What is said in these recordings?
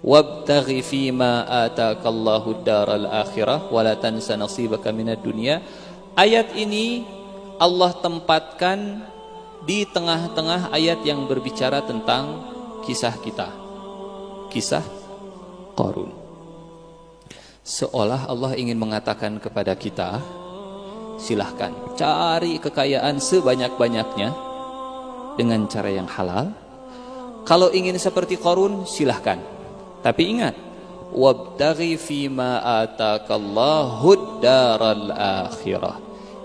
wabtaghi fima ataakallahu daral akhirah wa la tansa nasibaka minad dunya. Ayat ini Allah tempatkan di tengah-tengah ayat yang berbicara tentang kisah kita, kisah Qarun. Seolah Allah ingin mengatakan kepada kita, silahkan cari kekayaan sebanyak-banyaknya dengan cara yang halal. Kalau ingin seperti Qarun, silahkan. Tapi ingat, wabtaghi fima ataakallahu daral akhirah.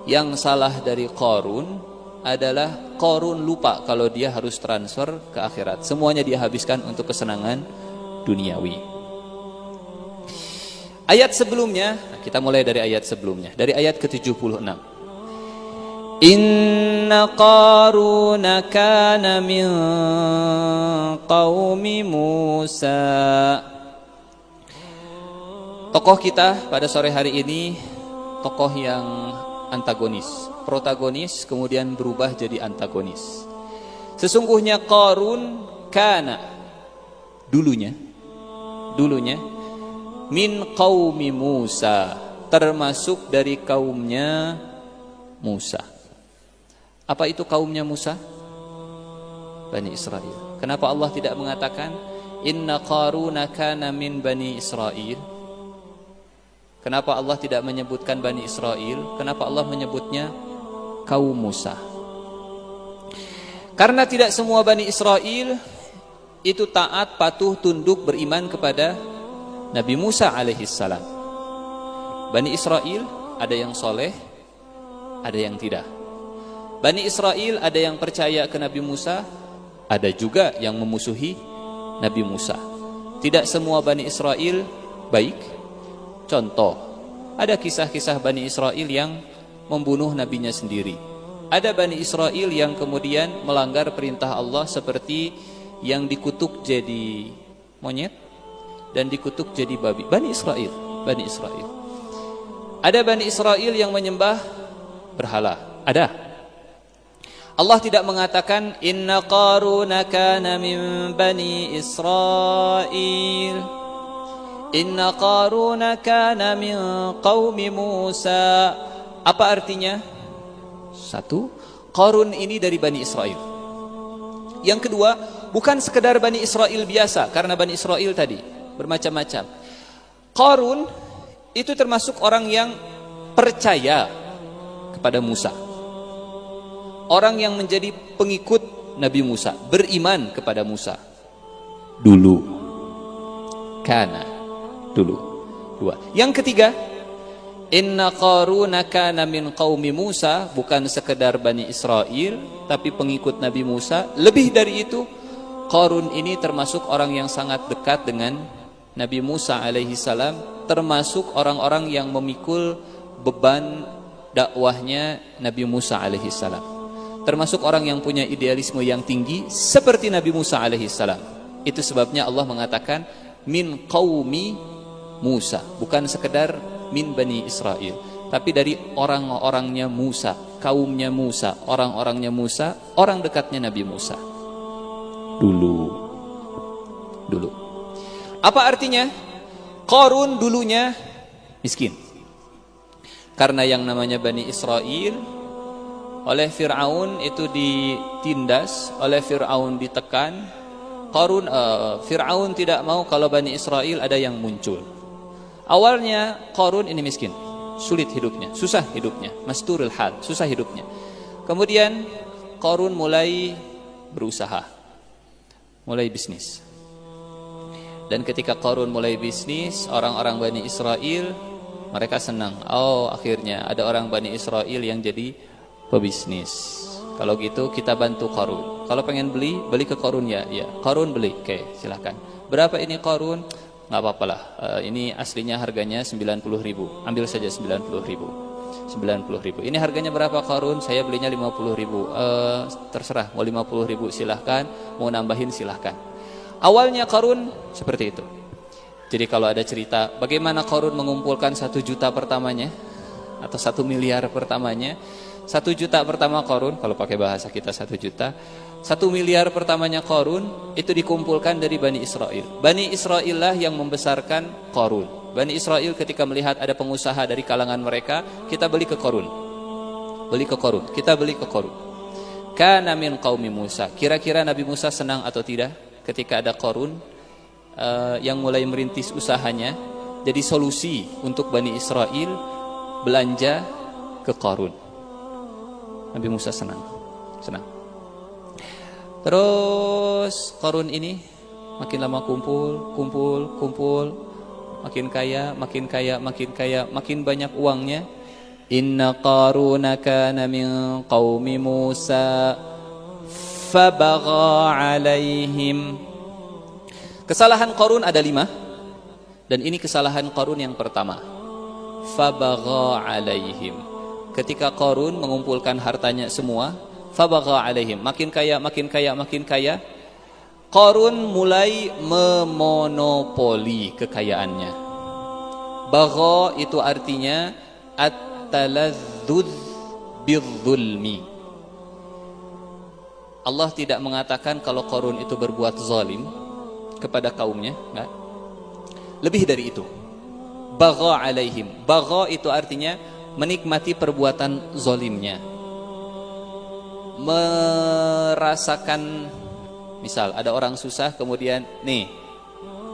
Yang salah dari Qarun adalah Qarun lupa kalau dia harus transfer ke akhirat. Semuanya dia habiskan untuk kesenangan duniawi. Ayat sebelumnya, kita mulai dari ayat sebelumnya, dari ayat ke-76. Inna Qaruna kana min qaumi Musa. Tokoh kita pada sore hari ini tokoh yang antagonis, protagonis kemudian berubah jadi antagonis. Sesungguhnya Qarun kana, dulunya min qaumi Musa, termasuk dari kaumnya Musa. Apa itu kaumnya Musa? Bani Israel. Kenapa Allah tidak mengatakan inna Qaruna kana min Bani Israel? Kenapa Allah tidak menyebutkan Bani Israel? Kenapa Allah menyebutnya kaum Musa? Karena tidak semua Bani Israel itu taat, patuh, tunduk, beriman kepada Nabi Musa alaihissalam. Bani Israel ada yang soleh, ada yang tidak. Bani Israel ada yang percaya ke Nabi Musa, ada juga yang memusuhi Nabi Musa. Tidak semua Bani Israel baik. Contoh, ada kisah-kisah Bani Israel yang membunuh nabinya sendiri. Ada Bani Israel yang kemudian melanggar perintah Allah seperti yang dikutuk jadi monyet dan dikutuk jadi babi. Bani Israel. Ada Bani Israel yang menyembah berhala. Ada. Allah tidak mengatakan inna Qaruna kana min Bani Israel. Inna Qaruna kana min qaumi Musa. Apa artinya? Satu, Qarun ini dari Bani Israel. Yang kedua, bukan sekedar Bani Israel biasa, karena Bani Israel tadi bermacam-macam. Qarun itu termasuk orang yang percaya kepada Musa. Orang yang menjadi pengikut Nabi Musa, beriman kepada Musa. Dulu. Dua. Yang ketiga, inna Qaruna kana min qaumi Musa, bukan sekedar Bani Israel, tapi pengikut Nabi Musa. Lebih dari itu, Qarun ini termasuk orang yang sangat dekat dengan Nabi Musa alaihi salam, termasuk orang-orang yang memikul beban dakwahnya Nabi Musa alaihi salam. Termasuk orang yang punya idealisme yang tinggi seperti Nabi Musa alaihi salam. Itu sebabnya Allah mengatakan min qaumi Musa, bukan sekedar min Bani Israel, tapi dari orang-orangnya Musa, kaumnya Musa, orang-orangnya Musa, orang dekatnya Nabi Musa. Dulu. Apa artinya? Qarun dulunya miskin. Karena yang namanya Bani Israel oleh Fir'aun itu ditindas, oleh Fir'aun ditekan. Fir'aun tidak mau kalau Bani Israel ada yang muncul. Awalnya Qarun ini miskin, sulit hidupnya, susah hidupnya, masturul hal, susah hidupnya. Kemudian Qarun mulai berusaha, mulai bisnis. Dan ketika Qarun mulai bisnis, orang-orang Bani Israel mereka senang. Oh, akhirnya ada orang Bani Israel yang jadi pebisnis. Kalau gitu kita bantu Qarun. Kalau pengen beli ke Qarun ya. Qarun beli. Oke, silakan. Berapa ini Qarun? Nggak apa-apa lah. Ini aslinya harganya 90.000. Ambil saja 90.000. Ini harganya berapa Qarun? Saya belinya 50.000. Terserah, mau 50.000 silahkan, mau nambahin silahkan. Awalnya Qarun seperti itu. Jadi kalau ada cerita bagaimana Qarun mengumpulkan 1 juta pertamanya atau 1 miliar pertamanya, 1 juta pertama Qarun, kalau pakai bahasa kita 1 juta, 1 miliar pertamanya Qarun itu dikumpulkan dari Bani Israel. Bani Israel lah yang membesarkan Qarun. Bani Israel ketika melihat ada pengusaha dari kalangan mereka, kita beli ke Qarun. Kita beli ke Qarun. Kana min qaumi Musa. Kira-kira Nabi Musa senang atau tidak ketika ada Qarun yang mulai merintis usahanya, jadi solusi untuk Bani Israel belanja ke Qarun. Nabi Musa senang. Terus Qarun ini makin lama kumpul, makin kaya, makin banyak uangnya. Inna Qaruna kana min qaumi Musa fabagha alaihim. Kesalahan Qarun ada 5, dan ini kesalahan Qarun yang pertama. Fabagha alaihim. Ketika Qarun mengumpulkan hartanya semua, fabagha alaihim, makin kaya, Qarun mulai memonopoli kekayaannya. Bagha itu artinya at-taladzuz bidzulmi. Allah tidak mengatakan kalau Qarun itu berbuat zalim kepada kaumnya, enggak. Lebih dari itu. Bagha alaihim. Bagha itu artinya menikmati perbuatan zalimnya. Merasakan, misal ada orang susah, kemudian nih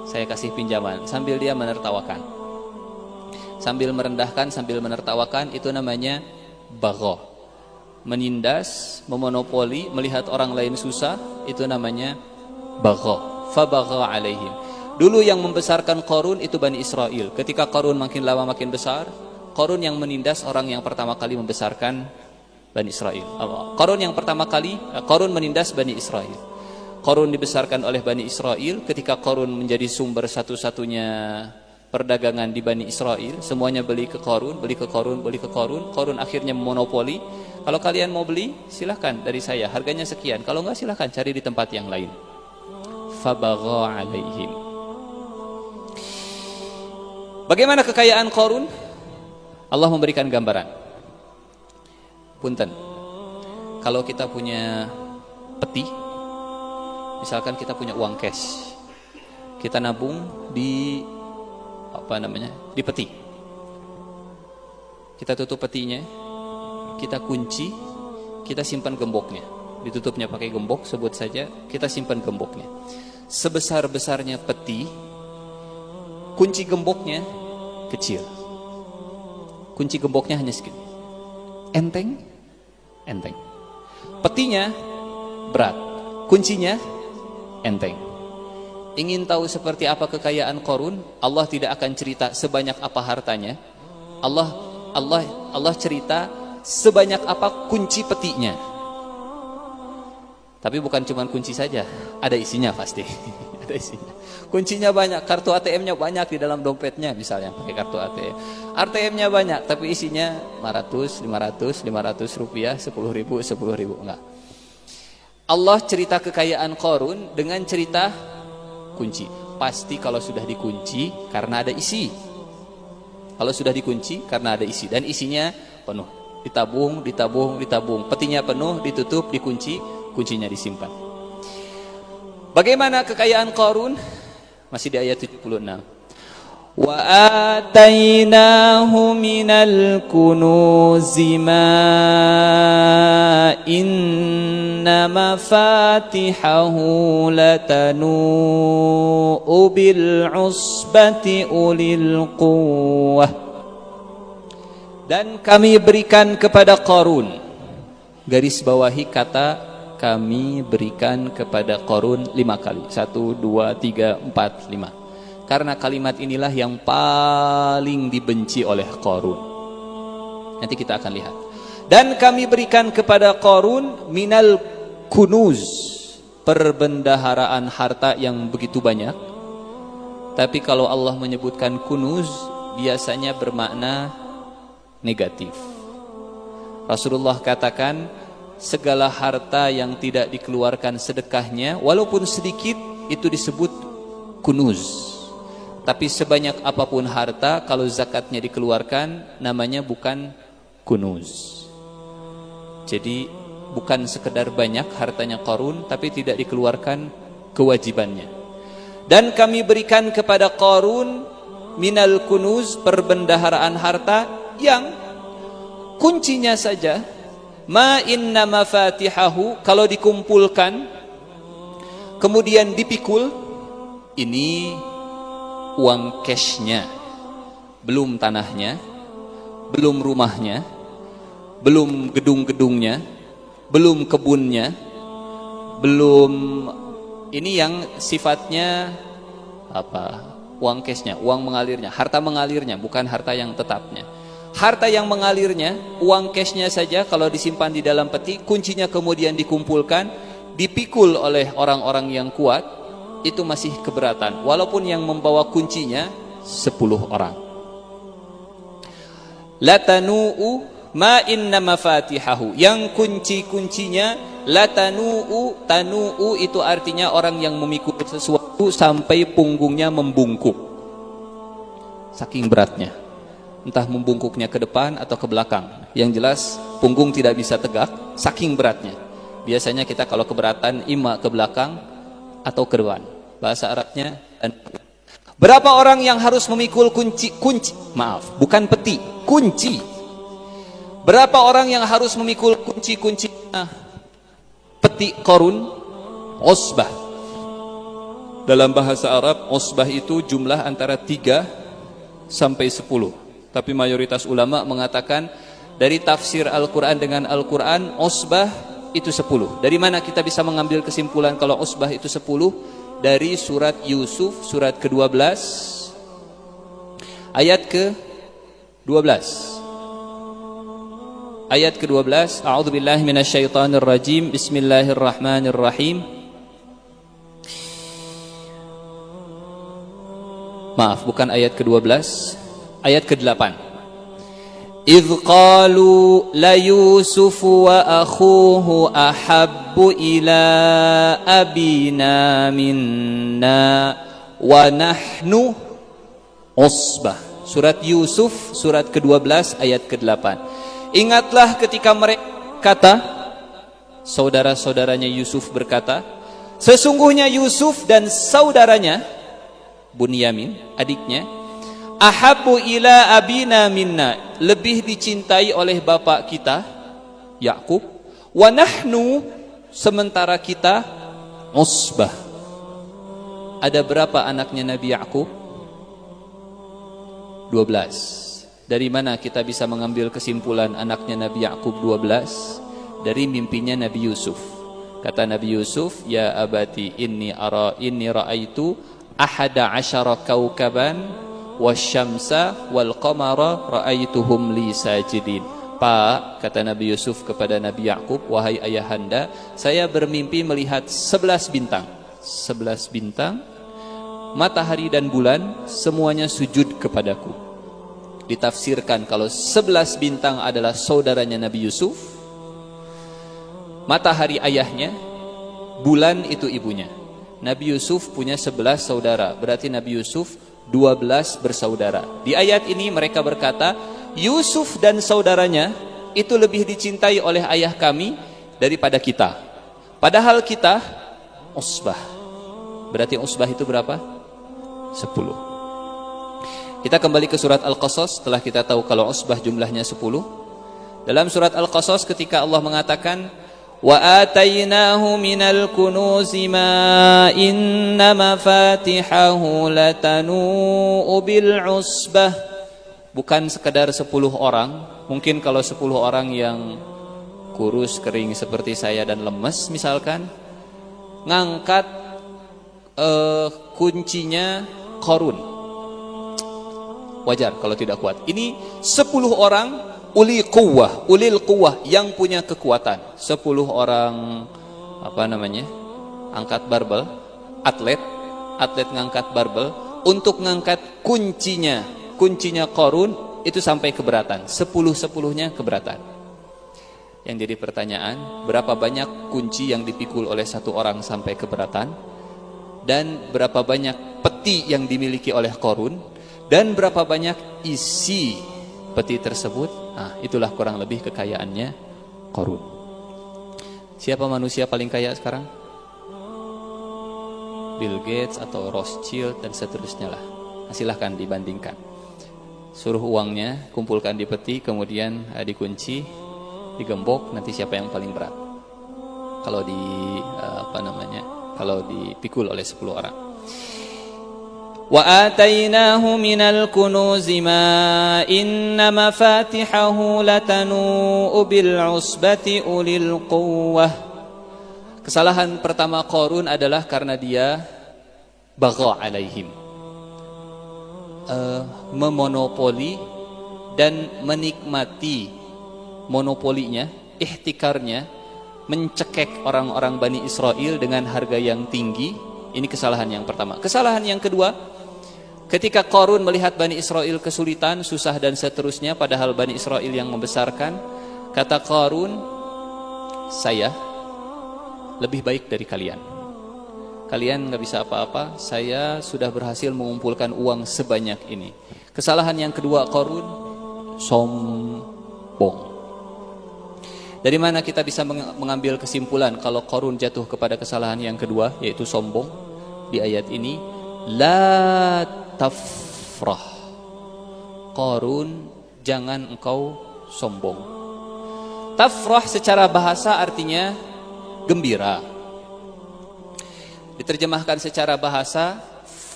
saya kasih pinjaman, sambil dia menertawakan, sambil merendahkan, sambil menertawakan, itu namanya bagha. Menindas, memonopoli, melihat orang lain susah, itu namanya bagha. Fabagha alaihim. Dulu yang membesarkan Qarun itu Bani Israel. Ketika Qarun makin lama makin besar, Qarun yang menindas orang yang pertama kali membesarkan Bani Israel. Qarun menindas Bani Israel. Qarun dibesarkan oleh Bani Israel. Ketika Qarun menjadi sumber satu-satunya perdagangan di Bani Israel, semuanya beli ke Qarun. Qarun akhirnya memonopoli. Kalau kalian mau beli, silahkan dari saya, harganya sekian. Kalau enggak, silahkan cari di tempat yang lain. Fabagha alaihim. Bagaimana kekayaan Qarun? Allah memberikan gambaran. Punten, kalau kita punya peti, misalkan kita punya uang cash, kita nabung di di peti. Kita tutup petinya, kita kunci, kita simpan gemboknya. Ditutupnya pakai gembok, sebut saja, kita simpan gemboknya. Sebesar-besarnya peti, kunci gemboknya kecil. Kunci gemboknya hanya segini. Enteng. Petinya berat, kuncinya enteng. Ingin tahu seperti apa kekayaan Qarun? Allah tidak akan cerita sebanyak apa hartanya. Allah cerita sebanyak apa kunci petinya. Tapi bukan cuma kunci saja, ada isinya pasti. Ada isinya. Kuncinya banyak, kartu ATM-nya banyak di dalam dompetnya, misalnya pakai kartu ATM. ATM-nya banyak, tapi isinya 500 rupiah, 10.000, enggak. Allah cerita kekayaan Qarun dengan cerita kunci. Pasti kalau sudah dikunci karena ada isi. Kalau sudah dikunci karena ada isi, dan isinya penuh. Ditabung. Petinya penuh, ditutup, dikunci, kuncinya disimpan. Bagaimana kekayaan Qarun? Masih di ayat 76. Wa atainahu minal kunuzi ma inna mafatihahu latanu bil usbati ulil quwwah. Dan kami berikan kepada Qarun, garis bawahi kata kami berikan kepada Qarun 5 kali. 1, 2, 3, 4, 5. Karena kalimat inilah yang paling dibenci oleh Qarun. Nanti kita akan lihat. Dan kami berikan kepada Qarun minal kunuz, perbendaharaan harta yang begitu banyak. Tapi kalau Allah menyebutkan kunuz, biasanya bermakna negatif. Rasulullah katakan, segala harta yang tidak dikeluarkan sedekahnya, walaupun sedikit, itu disebut kunuz. Tapi sebanyak apapun harta, kalau zakatnya dikeluarkan, namanya bukan kunuz. Jadi bukan sekedar banyak hartanya Qarun, tapi tidak dikeluarkan kewajibannya. Dan kami berikan kepada Qarun minal kunuz, perbendaharaan harta yang kuncinya saja ma inna mafatihahu, kalau dikumpulkan kemudian dipikul, ini uang cashnya, belum tanahnya, belum rumahnya, belum gedung-gedungnya, belum kebunnya, belum ini yang sifatnya apa? Uang cashnya, uang mengalirnya, harta mengalirnya, bukan harta yang tetapnya. Harta yang mengalirnya, uang cashnya saja kalau disimpan di dalam peti, kuncinya kemudian dikumpulkan, dipikul oleh orang-orang yang kuat, itu masih keberatan. Walaupun yang membawa kuncinya 10 orang. Latanu'u ma inna mafatihahu, yang kunci-kuncinya latanu'u, tanu'u itu artinya orang yang memikul sesuatu sampai punggungnya membungkuk, saking beratnya, entah membungkuknya ke depan atau ke belakang, yang jelas punggung tidak bisa tegak, saking beratnya. Biasanya kita kalau keberatan ima ke belakang atau ke depan, bahasa Arabnya. Berapa orang yang harus memikul kunci, bukan peti, kunci. Berapa orang yang harus memikul kunci-kunci peti Qarun? Usbah. Dalam bahasa Arab, usbah itu jumlah antara 3 sampai 10. Tapi mayoritas ulama mengatakan dari tafsir Al-Quran dengan Al-Quran, usbah itu 10. Dari mana kita bisa mengambil kesimpulan kalau usbah itu 10? Dari surat Yusuf, surat ke-12, ayat ke-12. Ayat ke-12, A'udzubillahi minasyaitonirrajim, Bismillahirrahmanirrahim. Maaf, bukan ayat ke-12, ayat ke-8. Idh qalu la Yusufu wa akhuhu ahabbu ila abina minna wa nahnu usbah. Surat Yusuf, surat ke-12, ayat ke-8. Ingatlah ketika mereka kata, saudara-saudaranya Yusuf berkata, sesungguhnya Yusuf dan saudaranya Bunyamin, adiknya, ahabbu ila abina minna, lebih dicintai oleh bapak kita Yakub, wa nahnu, sementara kita usbah. Ada berapa anaknya Nabi Yakub? 12. Dari mana kita bisa mengambil kesimpulan anaknya Nabi Yakub 12? Dari mimpinya Nabi Yusuf. Kata Nabi Yusuf, ya abati inni ra'aitu ahada asyara kaukaban wasyamsa wal qamara ra'aituhum li sajidin. Pak, kata Nabi Yusuf kepada Nabi Yakub, wahai ayahanda, saya bermimpi melihat 11 bintang. 11 bintang, matahari dan bulan semuanya sujud kepadaku. Ditafsirkan kalau 11 bintang adalah saudaranya Nabi Yusuf, matahari ayahnya, bulan itu ibunya. Nabi Yusuf punya 11 saudara, berarti Nabi Yusuf 12 bersaudara. Di ayat ini mereka berkata, Yusuf dan saudaranya itu lebih dicintai oleh ayah kami daripada kita. Padahal kita usbah. Berarti usbah itu berapa? 10. Kita kembali ke surat Al-Qasas setelah kita tahu kalau usbah jumlahnya 10. Dalam surat Al-Qasas ketika Allah mengatakan, wa atainahu minal kunuzi ma inna mafatihahu latanu bil usbah, bukan sekedar 10 orang. Mungkin kalau 10 orang yang kurus kering seperti saya dan lemes misalkan, ngangkat kuncinya Qarun, wajar kalau tidak kuat. Ini 10 orang ulil quwwah yang punya kekuatan. 10 orang angkat barbel, atlet ngangkat barbel untuk ngangkat kuncinya Qarun, itu sampai keberatan. 10-10-nya keberatan. Yang jadi pertanyaan, berapa banyak kunci yang dipikul oleh satu orang sampai keberatan, dan berapa banyak peti yang dimiliki oleh Qarun, dan berapa banyak isi peti tersebut. Nah, itulah kurang lebih kekayaannya Qarun. Siapa manusia paling kaya sekarang? Bill Gates atau Rothschild dan seterusnya lah. Silahkan dibandingkan. Suruh uangnya, kumpulkan di peti, kemudian dikunci, digembok, nanti siapa yang paling berat? Kalau kalau dipikul oleh 10 orang. Wa atainahu minal kunuzi ma inna mafatihahu latanu bil usbati ulil quwwah. Kesalahan pertama Qarun adalah karena dia bagha alaihim, memonopoli dan menikmati monopolinya, ihtikarnya, mencekek orang-orang Bani Israel dengan harga yang tinggi. Ini kesalahan yang pertama. Kesalahan yang kedua, ketika Qarun melihat Bani Israel kesulitan, susah dan seterusnya, padahal Bani Israel yang membesarkan, kata Qarun, saya lebih baik dari kalian. Kalian gak bisa apa-apa, saya sudah berhasil mengumpulkan uang sebanyak ini. Kesalahan yang kedua Qarun, sombong. Dari mana kita bisa mengambil kesimpulan kalau Qarun jatuh kepada kesalahan yang kedua, yaitu sombong? Di ayat ini, la tafrah. Qarun, jangan engkau sombong. Tafrah secara bahasa artinya gembira. Diterjemahkan secara bahasa,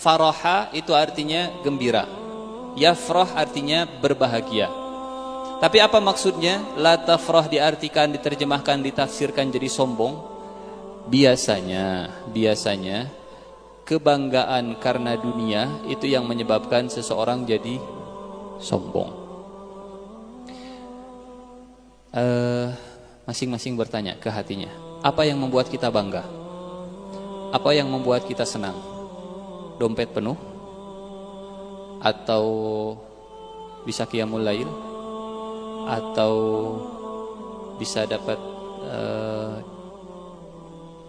faraha itu artinya gembira. Yafrah artinya berbahagia. Tapi apa maksudnya? La tafrah diartikan, diterjemahkan, ditafsirkan jadi sombong. Biasanya kebanggaan karena dunia itu yang menyebabkan seseorang jadi sombong. Masing-masing bertanya ke hatinya, apa yang membuat kita bangga? Apa yang membuat kita senang? Dompet penuh? Atau bisa qiyamul lail? Atau bisa dapat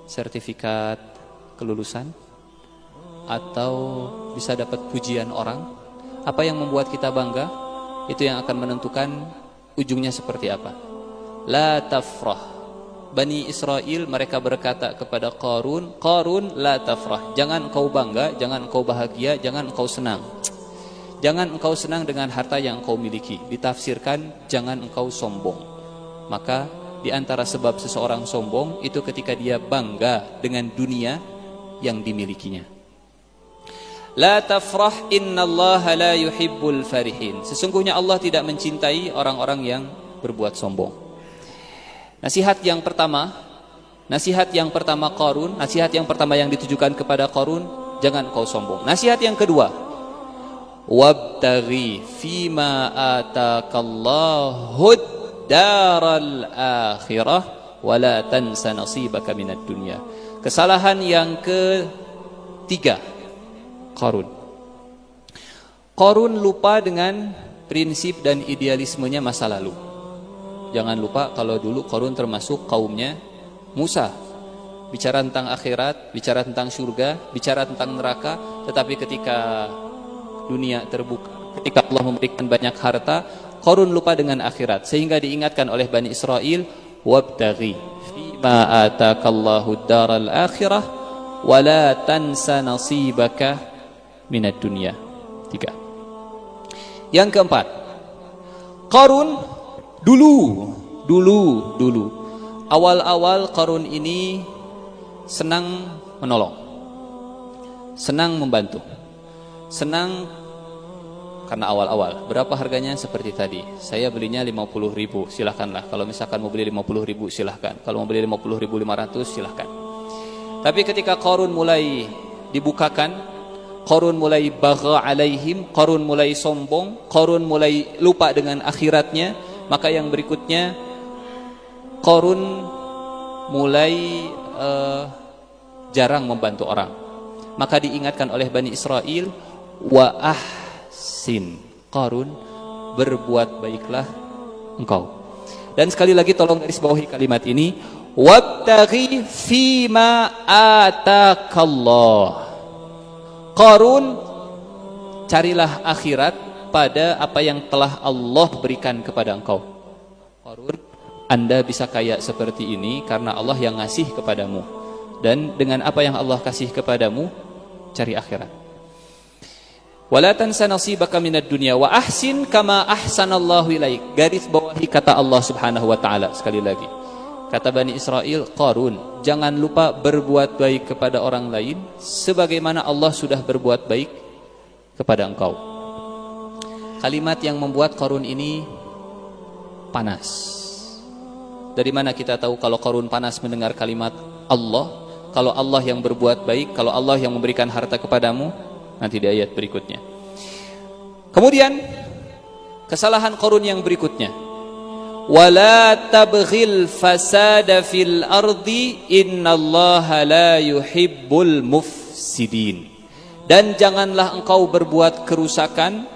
sertifikat kelulusan? Atau bisa dapat pujian orang? Apa yang membuat kita bangga? Itu yang akan menentukan ujungnya seperti apa. La tafrah. Bani Israel mereka berkata kepada Qarun, Qarun la tafrah. Jangan engkau bangga, jangan engkau bahagia, jangan engkau senang. Jangan engkau senang dengan harta yang engkau miliki. Ditafsirkan, jangan engkau sombong. Maka di antara sebab seseorang sombong itu ketika dia bangga dengan dunia yang dimilikinya. La tafrah innallaha la yuhibbul farihin. Sesungguhnya Allah tidak mencintai orang-orang yang berbuat sombong. Nasihat yang pertama Qarun, nasihat yang pertama yang ditujukan kepada Qarun, jangan engkau sombong. Nasihat yang kedua, wabtaghi fima ataqallahu daral akhirah wala tansa nasibaka minad dunya. Kesalahan yang ketiga Qarun lupa dengan prinsip dan idealismenya masa lalu. Jangan lupa kalau dulu Qarun termasuk kaumnya Musa. Bicara tentang akhirat, bicara tentang surga, bicara tentang neraka, tetapi ketika dunia terbuka, ketika Allah memberikan banyak harta, Qarun lupa dengan akhirat, sehingga diingatkan oleh Bani Israel, wabtaghi fima ataqallahu daral akhirah wala tansa nasibaka minad dunya. 3. Yang keempat, Qarun dulu awal-awal Qarun ini senang menolong, senang membantu, senang karena awal-awal. Berapa harganya? Seperti tadi, saya belinya 50.000, silahkanlah. Kalau misalkan mau beli 50.000 silahkan, kalau mau beli 50.500 silahkan. Tapi ketika Qarun mulai dibukakan, Qarun mulai bagha alaihim, Qarun mulai sombong, Qarun mulai lupa dengan akhiratnya, maka yang berikutnya Qarun mulai jarang membantu orang. Maka diingatkan oleh Bani Israel, wa ahsin, Qarun, berbuat baiklah engkau. Dan sekali lagi tolong garis bawahi kalimat ini, wabtaghi fima ataqallah. Qarun, carilah akhirat pada apa yang telah Allah berikan kepada engkau. Qarun Anda bisa kaya seperti ini karena Allah yang ngasih kepadamu. Dan dengan apa yang Allah kasih kepadamu, cari akhirat. Wala tansa nasibaka minad dunya wa ahsin kama ahsanallahu ilaik. Garis bawahi kata Allah Subhanahu wa taala sekali lagi. Kata Bani Israel, Qarun, jangan lupa berbuat baik kepada orang lain sebagaimana Allah sudah berbuat baik kepada engkau. Kalimat yang membuat Qarun ini panas. Dari mana kita tahu kalau Qarun panas mendengar kalimat Allah? Kalau Allah yang berbuat baik, kalau Allah yang memberikan harta kepadamu, nanti di ayat berikutnya. Kemudian kesalahan Qarun yang berikutnya, wala tabghil fasada fil ardi innallaha la yuhibbul mufsidin. Dan janganlah engkau berbuat kerusakan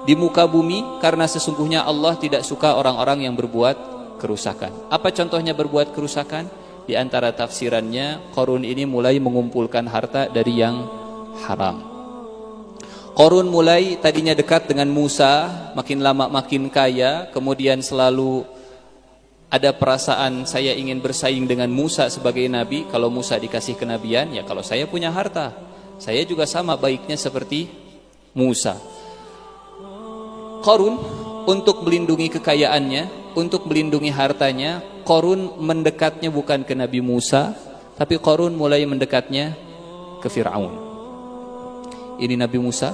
di muka bumi, karena sesungguhnya Allah tidak suka orang-orang yang berbuat kerusakan. Apa contohnya berbuat kerusakan? Di antara tafsirannya, Qarun ini mulai mengumpulkan harta dari yang haram. Qarun mulai tadinya dekat dengan Musa, makin lama makin kaya, kemudian selalu ada perasaan saya ingin bersaing dengan Musa sebagai nabi. Kalau Musa dikasih kenabian, ya kalau saya punya harta, saya juga sama baiknya seperti Musa. Qarun untuk melindungi kekayaannya, untuk melindungi hartanya, Qarun mendekatnya bukan ke Nabi Musa, tapi Qarun mulai mendekatnya ke Fir'aun. Ini Nabi Musa,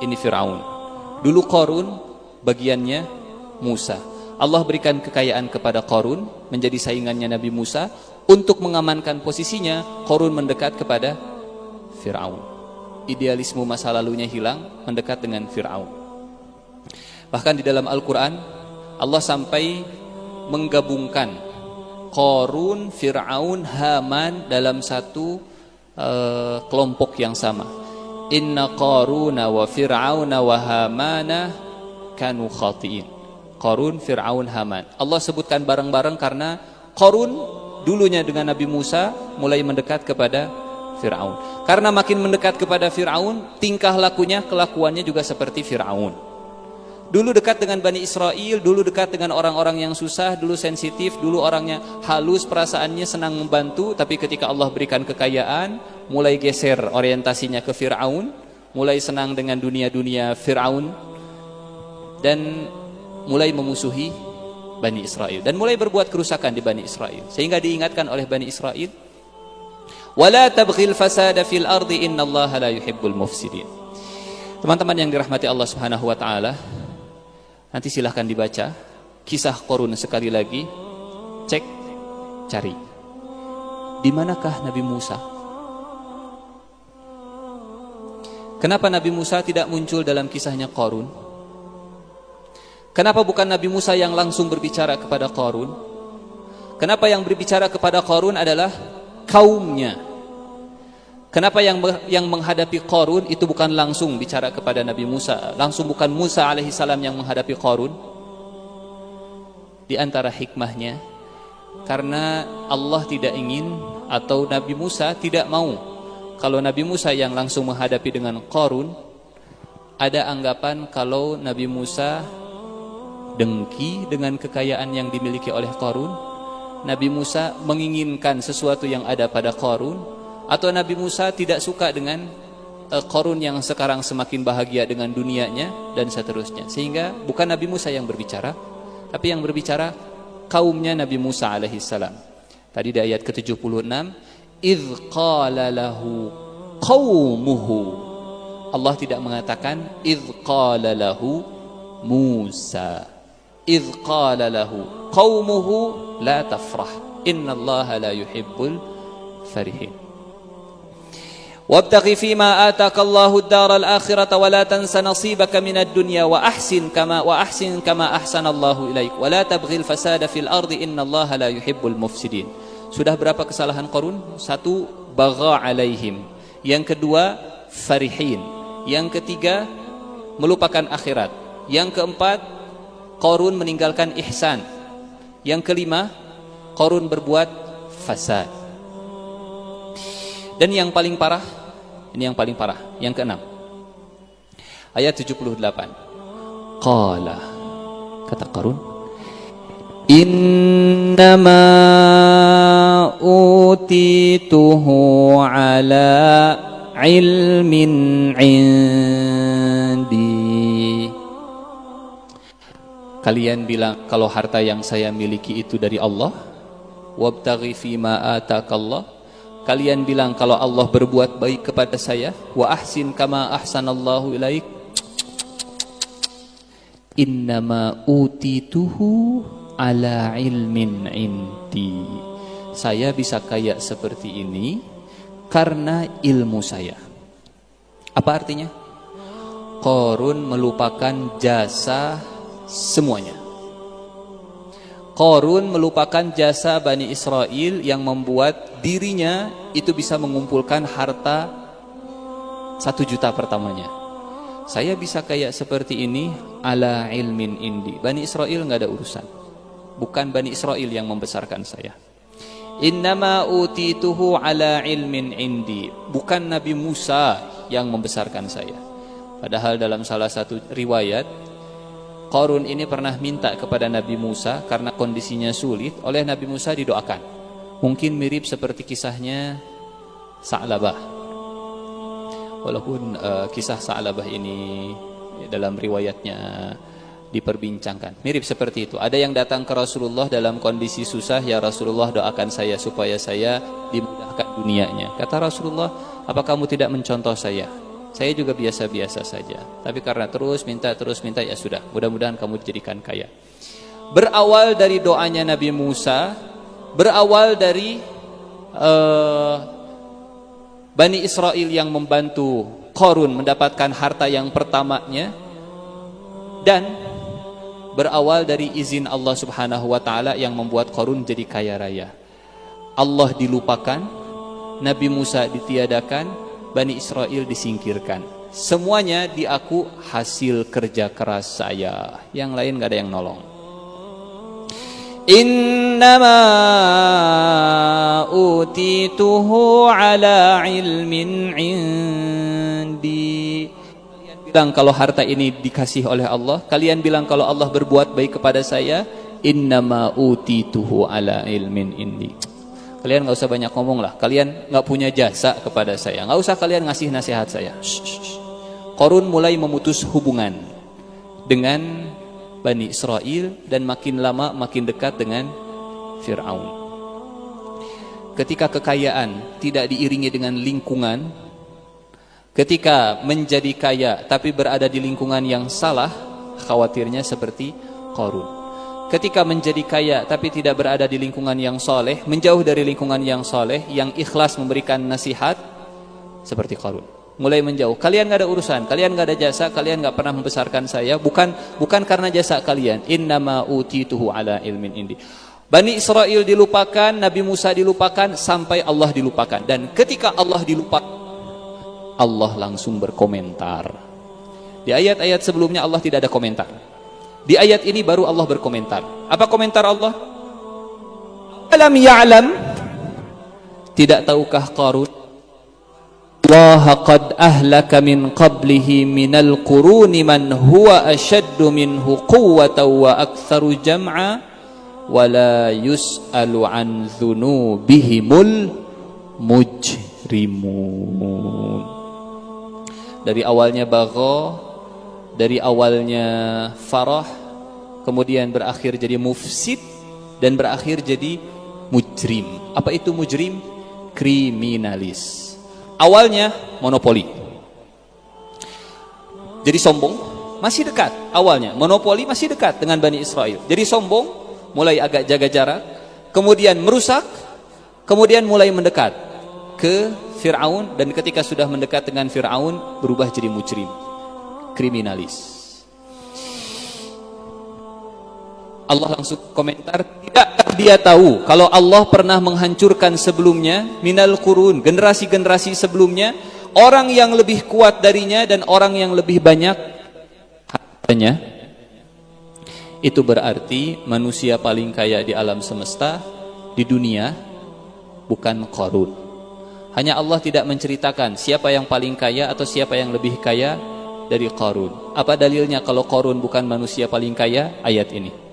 ini Fir'aun. Dulu Qarun bagiannya Musa. Allah berikan kekayaan kepada Qarun, menjadi saingannya Nabi Musa. Untuk mengamankan posisinya, Qarun mendekat kepada Fir'aun. Idealisme masa lalunya hilang, mendekat dengan Fir'aun. Bahkan di dalam Al-Quran, Allah sampai menggabungkan Qarun, Fir'aun, Haman dalam satu kelompok yang sama. Inna Qaruna wa Fir'auna wa Hamana kanu khati'in. Qarun, Fir'aun, Haman. Allah sebutkan bareng-bareng karena Qarun dulunya dengan Nabi Musa mulai mendekat kepada Fir'aun. Karena makin mendekat kepada Fir'aun, tingkah lakunya, kelakuannya juga seperti Fir'aun. Dulu dekat dengan Bani Israel, dulu dekat dengan orang-orang yang susah, dulu sensitif, dulu orangnya halus, perasaannya senang membantu. Tapi ketika Allah berikan kekayaan, mulai geser orientasinya ke Fir'aun, mulai senang dengan dunia-dunia Fir'aun, dan mulai memusuhi Bani Israel, dan mulai berbuat kerusakan di Bani Israel. Sehingga diingatkan oleh Bani Israel, wala tabghil fasada fil ardi innallaha la yuhibbul mufsidin. Teman-teman yang dirahmati Allah Subhanahu wa taala, nanti silahkan dibaca kisah Qarun sekali lagi, cek, cari. Di manakah Nabi Musa? Kenapa Nabi Musa tidak muncul dalam kisahnya Qarun? Kenapa bukan Nabi Musa yang langsung berbicara kepada Qarun? Kenapa yang berbicara kepada Qarun adalah kaumnya? Kenapa yang menghadapi Qarun itu bukan langsung bicara kepada Nabi Musa, langsung bukan Musa alaihissalam yang menghadapi Qarun? Di antara hikmahnya, karena Allah tidak ingin, atau Nabi Musa tidak mau, kalau Nabi Musa yang langsung menghadapi dengan Qarun, ada anggapan kalau Nabi Musa dengki dengan kekayaan yang dimiliki oleh Qarun, Nabi Musa menginginkan sesuatu yang ada pada Qarun, atau Nabi Musa tidak suka dengan Qarun yang sekarang semakin bahagia dengan dunianya, dan seterusnya. Sehingga bukan Nabi Musa yang berbicara, tapi yang berbicara kaumnya Nabi Musa alaihissalam. Tadi di ayat ke-76, idh qala lahu qaumuhu. Allah tidak mengatakan idh qala lahu Musa. Idh qala lahu qaumuhu la tafrah innallaha la yuhibbul farihin. Wabtaghi fima ataka Allahu ad-daral akhirata wa la tansa nasibaka minad dunya wa ahsin kama ahsanallahu ilaik wa la tabghil fasada fil ardi innallaha la yuhibbul mufsidin. Sudah berapa kesalahan Qarun? Satu, bagha alaihim. Yang kedua, farihin. Yang ketiga, melupakan akhirat. Yang keempat, Qarun meninggalkan ihsan. Yang kelima, Qarun berbuat fasad. Dan yang paling parah, ini yang paling parah, yang keenam, ayat 78. Qala, kata Qarun, Innama utituhu ala ilmin indi. Kalian bilang kalau harta yang saya miliki itu dari Allah. Wabtaghi fima atakallah. Kalian bilang kalau Allah berbuat baik kepada saya. Wa ahsin kama ahsanallahu ilaik. Innama utituhu ala ilmin indi. Saya bisa kaya seperti ini karena ilmu saya. Apa artinya? Qarun melupakan jasa semuanya. Qarun melupakan jasa Bani Israel yang membuat dirinya itu bisa mengumpulkan harta 1 juta pertamanya. Saya bisa kaya seperti ini ala ilmin indi. Bani Israel nggak ada urusan. Bukan Bani Israel yang membesarkan saya. Innama utituhu ala ilmin indi. Bukan Nabi Musa yang membesarkan saya. Padahal dalam salah satu riwayat, Qarun ini pernah minta kepada Nabi Musa karena kondisinya sulit, oleh Nabi Musa didoakan. Mungkin mirip seperti kisahnya Sa'labah. Walaupun kisah Sa'labah ini dalam riwayatnya diperbincangkan. Mirip seperti itu. Ada yang datang ke Rasulullah dalam kondisi susah, ya Rasulullah doakan saya supaya saya dimudahkan dunianya. Kata Rasulullah, apa kamu tidak mencontoh saya? Saya juga biasa-biasa saja. Tapi karena terus minta, ya sudah. Mudah-mudahan kamu dijadikan kaya. Berawal dari doanya Nabi Musa, berawal dari Bani Israel yang membantu Qarun mendapatkan harta yang pertamanya, dan berawal dari izin Allah Subhanahu wa taala yang membuat Qarun jadi kaya raya. Allah dilupakan, Nabi Musa ditiadakan, Bani Israel disingkirkan. Semuanya diaku hasil kerja keras saya. Yang lain gak ada yang nolong. Innama utituhu ala ilmin indi. Bilang kalau harta ini dikasih oleh Allah, kalian bilang kalau Allah berbuat baik kepada saya, innama utituhu ala ilmin indi. Kalian nggak usah banyak ngomong lah, kalian nggak punya jasa kepada saya, nggak usah kalian ngasih nasihat saya. Qarun mulai memutus hubungan dengan Bani Israel dan makin lama makin dekat dengan Fir'aun. Ketika kekayaan tidak diiringi dengan lingkungan, ketika menjadi kaya tapi berada di lingkungan yang salah, khawatirnya seperti Qarun. Ketika menjadi kaya tapi tidak berada di lingkungan yang soleh, menjauh dari lingkungan yang soleh, yang ikhlas memberikan nasihat, seperti Qarun. Mulai menjauh. Kalian gak ada urusan, kalian gak ada jasa, kalian gak pernah membesarkan saya. Bukan karena jasa kalian. Innama utituhu ala ilmin indi. Bani Israel dilupakan, Nabi Musa dilupakan, sampai Allah dilupakan. Dan ketika Allah dilupakan, Allah langsung berkomentar. Di ayat-ayat sebelumnya Allah tidak ada komentar. Di ayat ini baru Allah berkomentar. Apa komentar Allah? Alam ya'lam, tidak tahukah Qarun, Allah qad ahlaka min qablihi minal quruni man huwa ashaddu minhu quwwatan wa aktsaru jam'a wa la yus'alu an dzunubihimul mujrimun. Dari awalnya bagha, dari awalnya farah, kemudian berakhir jadi mufsid, dan berakhir jadi mujrim. Apa itu mujrim? Kriminalis. Awalnya monopoli, jadi sombong, masih dekat. Awalnya monopoli masih dekat dengan Bani Israel, jadi sombong, mulai agak jaga jarak, kemudian merusak, kemudian mulai mendekat ke Fir'aun, dan ketika sudah mendekat dengan Fir'aun berubah jadi mujrim, kriminalis. Allah langsung komentar, tidakkah dia tahu kalau Allah pernah menghancurkan sebelumnya minal qurun, generasi-generasi sebelumnya, orang yang lebih kuat darinya dan orang yang lebih banyak hartanya. Itu berarti manusia paling kaya di alam semesta, di dunia, bukan Qarun. Hanya Allah tidak menceritakan siapa yang paling kaya atau siapa yang lebih kaya dari Qarun. Apa dalilnya kalau Qarun bukan manusia paling kaya? Ayat ini.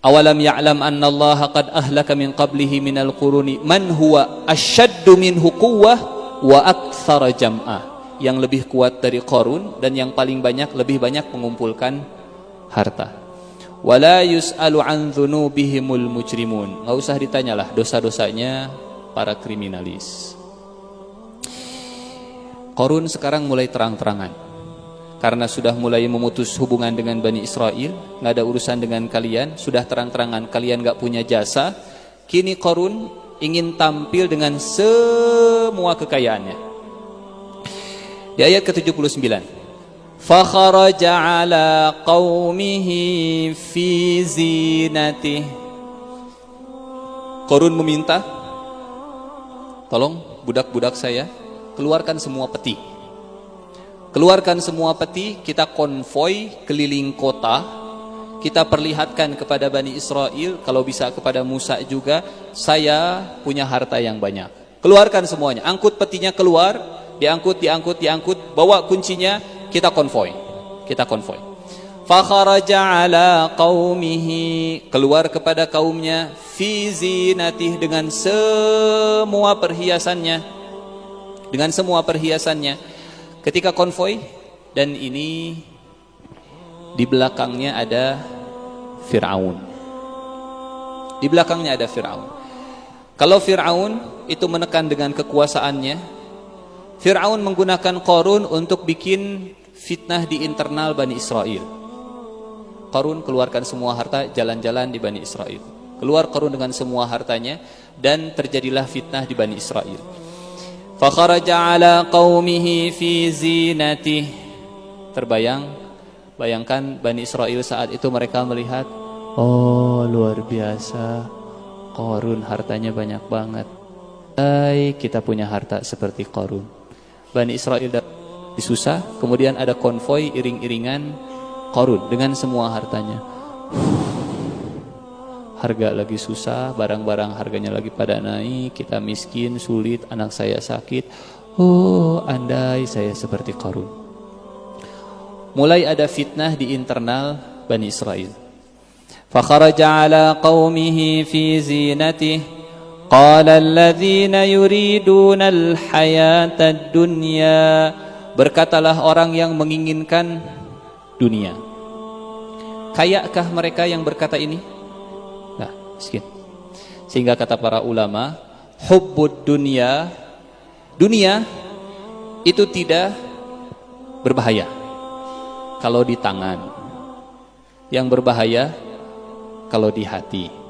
Awalam ya'lam anna Allah qad ahlaka min qablihi minal quruni man huwa asyaddu minhu quwwah wa aktsara jam'ah. Yang lebih kuat dari Qarun dan yang paling banyak, lebih banyak mengumpulkan harta. Wala yus'alu an dzunubihimul mujrimun. Enggak usah ditanyalah dosa-dosanya para kriminalis. Qarun sekarang mulai terang-terangan. Karena sudah mulai memutus hubungan dengan Bani Israel, enggak ada urusan dengan kalian, sudah terang-terangan kalian enggak punya jasa. Kini Qarun ingin tampil dengan semua kekayaannya. Di ayat ke-79, fakharaja ala qaumihi fi zinatih. Qarun meminta, tolong budak-budak saya keluarkan semua peti. Keluarkan semua peti, kita konvoi keliling kota. Kita perlihatkan kepada Bani Israel, kalau bisa kepada Musa juga, saya punya harta yang banyak. Keluarkan semuanya, angkut petinya keluar. Diangkut, bawa kuncinya, kita konvoi. Fakharaja ala qaumihi, keluar kepada kaumnya, fi zinatih, dengan semua perhiasannya. Ketika konvoi, dan ini di belakangnya ada Fir'aun. Kalau Fir'aun itu menekan dengan kekuasaannya, Fir'aun menggunakan Qarun untuk bikin fitnah di internal Bani Israel. Qarun keluarkan semua harta, jalan-jalan di Bani Israel. Keluar Qarun dengan semua hartanya, dan terjadilah fitnah di Bani Israel. Fakharaja ala qaumihi fi zinatih. Bayangkan Bani Israel saat itu mereka melihat, oh luar biasa, Qarun hartanya banyak banget. Kita punya harta seperti Qarun. Bani Israel disusah, kemudian ada konvoi iring-iringan Qarun dengan semua hartanya. Harga lagi susah, barang-barang harganya lagi pada naik, kita miskin, sulit, anak saya sakit. Oh, andai saya seperti Qarun. Mulai ada fitnah di internal Bani Israel. Fakharaja ala qaumihi fi zinatihi. Qala alladhina yuriduna al-hayata ad-dunya. Berkatalah orang yang menginginkan dunia. Kayakkah mereka yang berkata ini? Nah, miskin. Sehingga kata para ulama, hubbud dunya, dunia itu tidak berbahaya kalau di tangan. Yang berbahaya kalau di hati.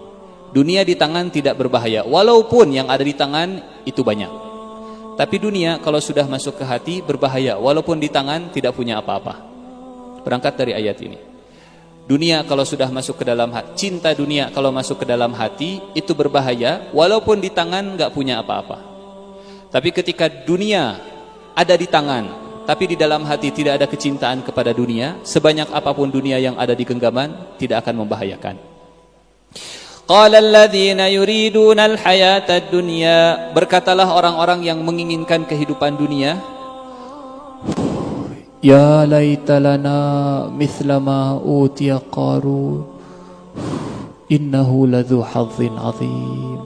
Dunia di tangan tidak berbahaya, walaupun yang ada di tangan itu banyak. Tapi dunia kalau sudah masuk ke hati berbahaya, walaupun di tangan tidak punya apa-apa. Berangkat dari ayat ini. Dunia kalau sudah masuk ke dalam hati, cinta dunia kalau masuk ke dalam hati itu berbahaya, walaupun di tangan nggak punya apa-apa. Tapi ketika dunia ada di tangan, tapi di dalam hati tidak ada kecintaan kepada dunia, sebanyak apapun dunia yang ada di genggaman tidak akan membahayakan. Qala alladhina yuriduna al-hayata ad-dunya. Berkatalah orang-orang yang menginginkan kehidupan dunia, ya laita lana mithla ma utiya Qarun innahu ladzu hadzin azim.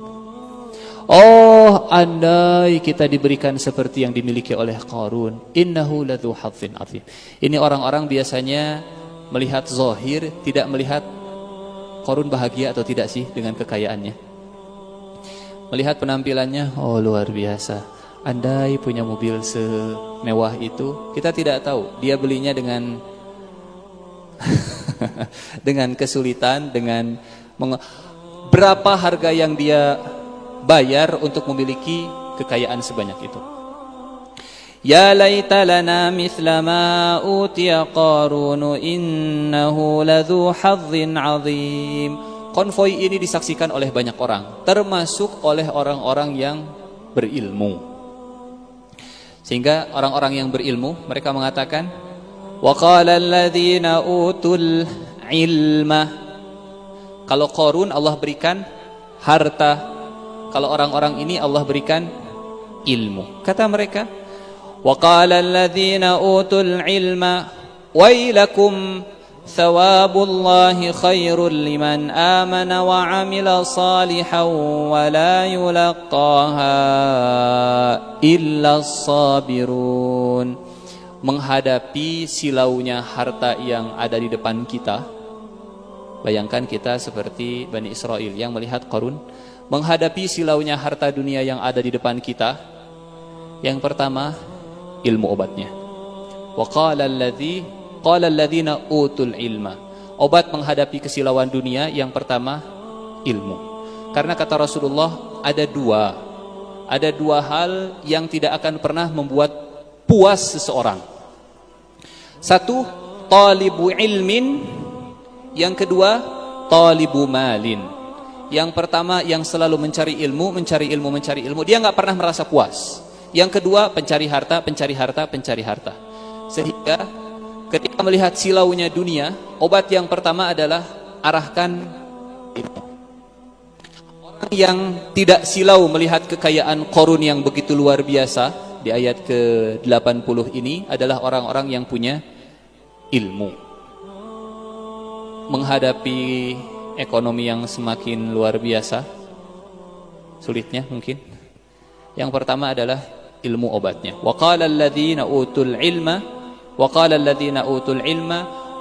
Oh, andai kita diberikan seperti yang dimiliki oleh Qarun, innahu ladzu hadzin azim. Ini orang-orang biasanya melihat zahir, tidak melihat Qarun bahagia atau tidak sih dengan kekayaannya. Melihat penampilannya, oh luar biasa. Andai punya mobil semewah itu, kita tidak tahu dia belinya dengan dengan kesulitan, dengan berapa harga yang dia bayar untuk memiliki kekayaan sebanyak itu. Ya laita lana mithla ma utiya Qarun innahu ladzu hadzin azim. Konvoi ini disaksikan oleh banyak orang, termasuk oleh orang-orang yang berilmu. Sehingga orang-orang yang berilmu mereka mengatakan, wa qala alladzina utul ilma. Kalau Qarun Allah berikan harta, kalau orang-orang ini Allah berikan ilmu. Kata mereka, wa qala alladzina utul ilma wailakum Thawabullahi khairul liman amana wa amila salihan wa la yulaqaha illa sabirun. Menghadapi silaunya harta yang ada di depan kita. Bayangkan kita seperti Bani Israel yang melihat Qarun. Menghadapi silaunya harta dunia yang ada di depan kita. Yang pertama, ilmu obatnya. Wa qala alladhina utul ilma. Obat menghadapi kesilauan dunia yang pertama, ilmu. Karena kata Rasulullah, ada dua hal yang tidak akan pernah membuat puas seseorang. Satu, talibu ilmin. Yang kedua, talibu malin. Yang pertama, yang selalu mencari ilmu. Dia nggak pernah merasa puas. Yang kedua, pencari harta. Sehingga ketika melihat silaunya dunia, obat yang pertama adalah arahkan ilmu. Orang yang tidak silau melihat kekayaan Qarun yang begitu luar biasa di ayat ke-80 ini adalah orang-orang yang punya ilmu. Menghadapi ekonomi yang semakin luar biasa, sulitnya mungkin. Yang pertama adalah ilmu obatnya. Wa qala alladhina utul ilma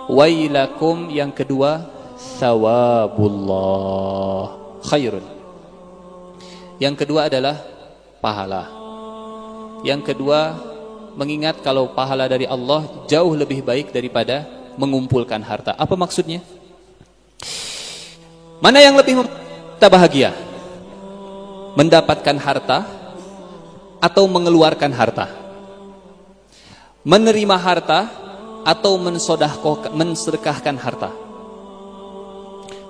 wailakum. Yang kedua, thawabullah khairun. Yang kedua adalah pahala. Yang kedua, mengingat kalau pahala dari Allah jauh lebih baik daripada mengumpulkan harta. Apa maksudnya? Mana yang lebih kita bahagia? Mendapatkan harta atau mengeluarkan harta? Menerima harta atau mensedekahkan harta?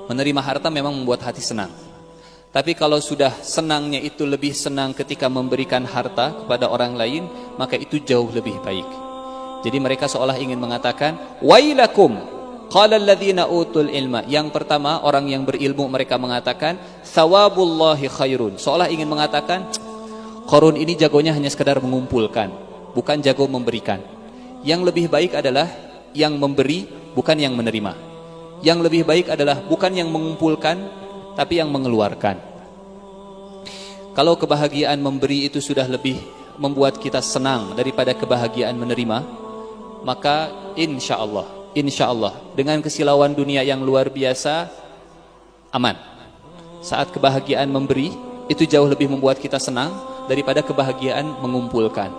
Menerima harta memang membuat hati senang. Tapi kalau sudah senangnya itu lebih senang ketika memberikan harta kepada orang lain, maka itu jauh lebih baik. Jadi mereka seolah ingin mengatakan, wailakum qala alladhina utul ilma. Yang pertama, orang yang berilmu mereka mengatakan, thawabullahi khairun. Seolah ingin mengatakan, Qarun ini jagonya hanya sekedar mengumpulkan, bukan jago memberikan. Yang lebih baik adalah yang memberi, bukan yang menerima. Yang lebih baik adalah bukan yang mengumpulkan, tapi yang mengeluarkan. Kalau kebahagiaan memberi itu sudah lebih membuat kita senang daripada kebahagiaan menerima, maka insya Allah dengan kesilauan dunia yang luar biasa aman. Saat kebahagiaan memberi itu jauh lebih membuat kita senang daripada kebahagiaan mengumpulkan.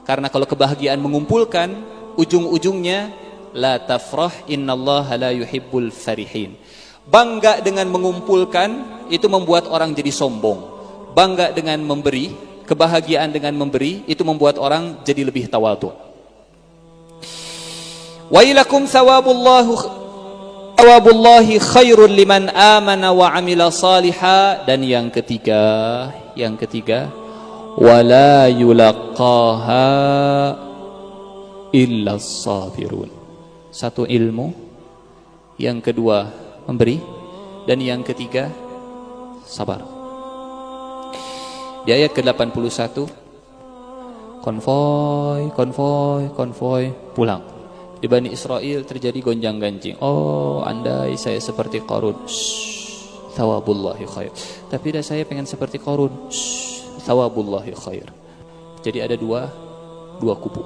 Karena kalau kebahagiaan mengumpulkan, ujung-ujungnya la tafrah innallaha la yuhibbul farihin. Bangga dengan mengumpulkan itu membuat orang jadi sombong. Bangga dengan memberi, kebahagiaan dengan memberi itu membuat orang jadi lebih tawadhu. Wailakum thawabullahi khairul liman amana wa amila saliha. Dan yang ketiga, wala yulaqaha illa sabirun. Satu ilmu, yang kedua memberi, dan yang ketiga sabar. Di ayat ke-81, konvoy pulang. Di Bani Israel terjadi gonjang-ganjing. Oh, andai saya seperti Qarun. Thawabullahi khair. Tapi dah saya pengen seperti Qarun. Thawabullahi khair. Jadi ada dua kubu.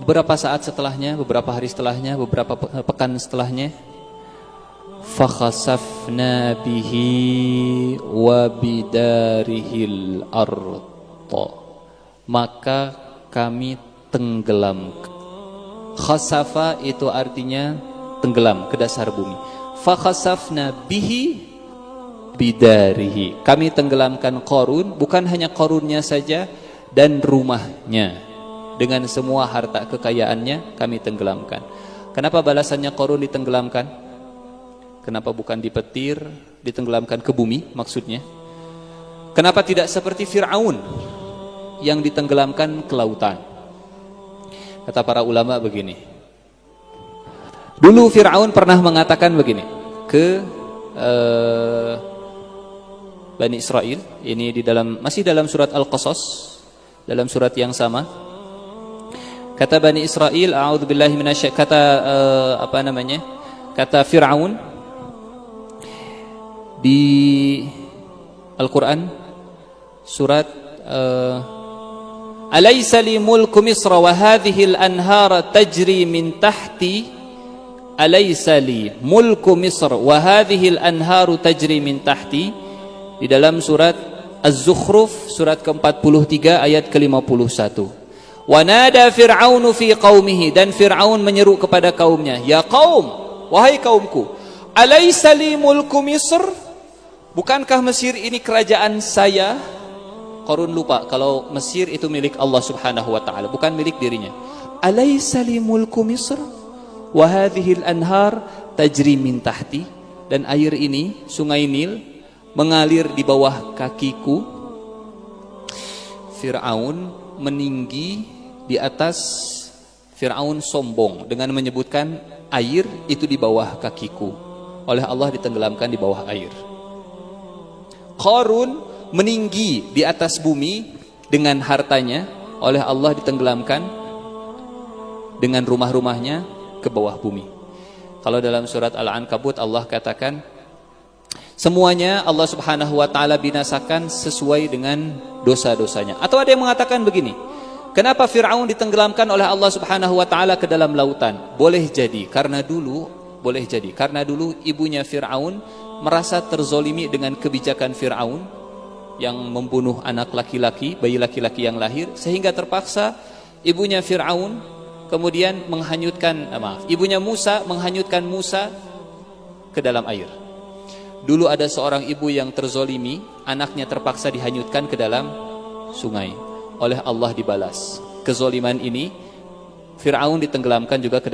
Beberapa saat setelahnya, beberapa hari setelahnya, beberapa pekan setelahnya, fakhasafna bihi wa bidarihil arda. Maka kami tenggelam. Khasafa itu artinya tenggelam ke dasar bumi. Fakhasafna bihi bidarihi. Kami tenggelamkan Qarun, bukan hanya Qarunnya saja, dan rumahnya. Dengan semua harta kekayaannya kami tenggelamkan. Kenapa balasannya Qarun ditenggelamkan? Kenapa bukan dipetir, ditenggelamkan ke bumi maksudnya? Kenapa tidak seperti Fir'aun yang ditenggelamkan ke lautan? Kata para ulama begini. Dulu Fir'aun pernah mengatakan begini ke Bani Israel. Ini masih dalam surat Al-Qasas, dalam surat yang sama. Kata Bani Israel, a'udzubillahi minasy kata kata Fir'aun di Al-Quran surat Alaysa li mulku Misra wa hadhihi al-anhara tajri min tahti. Alaysa li mulku Misr wa hadhihi al-anharu tajri min tahti. Di dalam surat Az-Zukhruf surat ke-43 ayat ke-51. Wa nada Fir'aunu fi qaumihi, dan Fir'aun menyeru kepada kaumnya, ya qaum, wahai kaumku, alaysa li mulku Misr, bukankah Mesir ini kerajaan saya? Qarun lupa kalau Mesir itu milik Allah Subhanahu wa taala, bukan milik dirinya. Alaysa li mulku Misr wa hadhihi al-anhar tajri min tahti, dan air ini, sungai Nil, mengalir di bawah kakiku. Fir'aun meninggi di atas. Fir'aun sombong dengan menyebutkan air itu di bawah kakiku, oleh Allah ditenggelamkan di bawah air. Qarun meninggi di atas bumi dengan hartanya, oleh Allah ditenggelamkan dengan rumah-rumahnya ke bawah bumi. Kalau dalam surat Al-Ankabut Allah katakan semuanya Allah Subhanahu wa taala binasakan sesuai dengan dosa-dosanya. Atau ada yang mengatakan begini, kenapa Fir'aun ditenggelamkan oleh Allah Subhanahu wa taala ke dalam lautan? Boleh jadi karena dulu ibunya Fir'aun merasa terzolimi dengan kebijakan Fir'aun yang membunuh anak laki-laki, bayi laki-laki yang lahir, sehingga terpaksa ibunya Fir'aun kemudian ibunya Musa menghanyutkan Musa ke dalam air. Dulu ada seorang ibu yang terzolimi, anaknya terpaksa dihanyutkan ke dalam sungai. Oleh Allah dibalas kezoliman ini, Fir'aun ditenggelamkan juga ke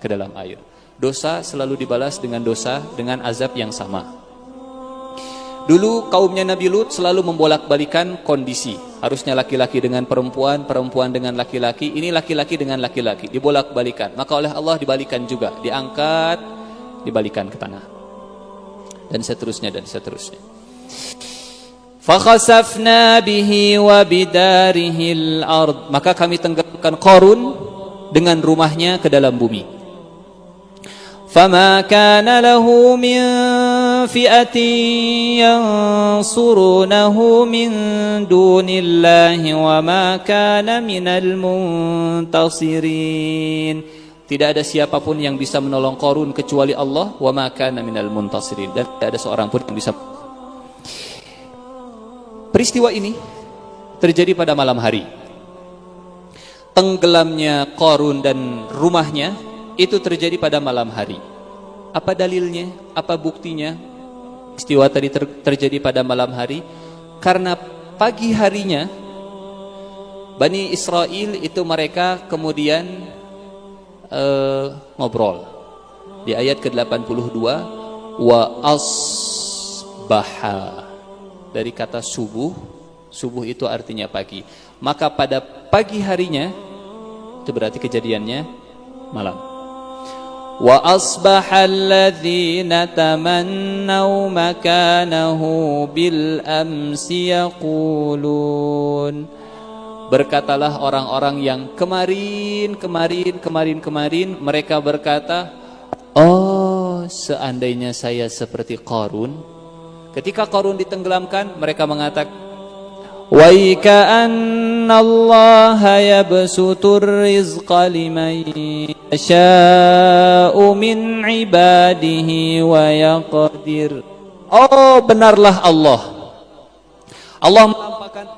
dalam air. Dosa selalu dibalas dengan dosa, dengan azab yang sama. Dulu kaumnya Nabi Lut selalu membolak-balikan kondisi. Harusnya laki-laki dengan perempuan, perempuan dengan laki-laki, ini laki-laki dengan laki-laki, dibolak-balikan. Maka oleh Allah dibalikan juga, diangkat, dibalikan ke tanah. Dan seterusnya dan seterusnya. Fakhasafna bihi wa bidarihil ard, maka kami tenggelamkan Qarun dengan rumahnya ke dalam bumi. Fama kana lahu min fi'atin yansurunahu min dunillahi wa ma kana minal muntasirin. Tidak ada siapapun yang bisa menolong Qarun kecuali Allah, wa ma kana minal muntasirin, dan tidak ada seorang pun yang bisa. Peristiwa ini terjadi pada malam hari. Tenggelamnya Qarun dan rumahnya itu terjadi pada malam hari. Apa dalilnya? Apa buktinya? Peristiwa tadi terjadi pada malam hari karena pagi harinya Bani Israel itu mereka kemudian ngobrol. Di ayat ke-82, wa asbaha, dari kata subuh. Subuh itu artinya pagi. Maka pada pagi harinya, itu berarti kejadiannya malam. Wa asbahal ladzina tamannaw makanahu bil amsi yaqulun, berkatalah orang-orang yang kemarin mereka berkata, oh seandainya saya seperti Qarun. Ketika Qarun ditenggelamkan, mereka mengatakan, wa ka'annallaha yabsutur rizqa liman yasha'u min ibadihi wa yaqdir. Oh benarlah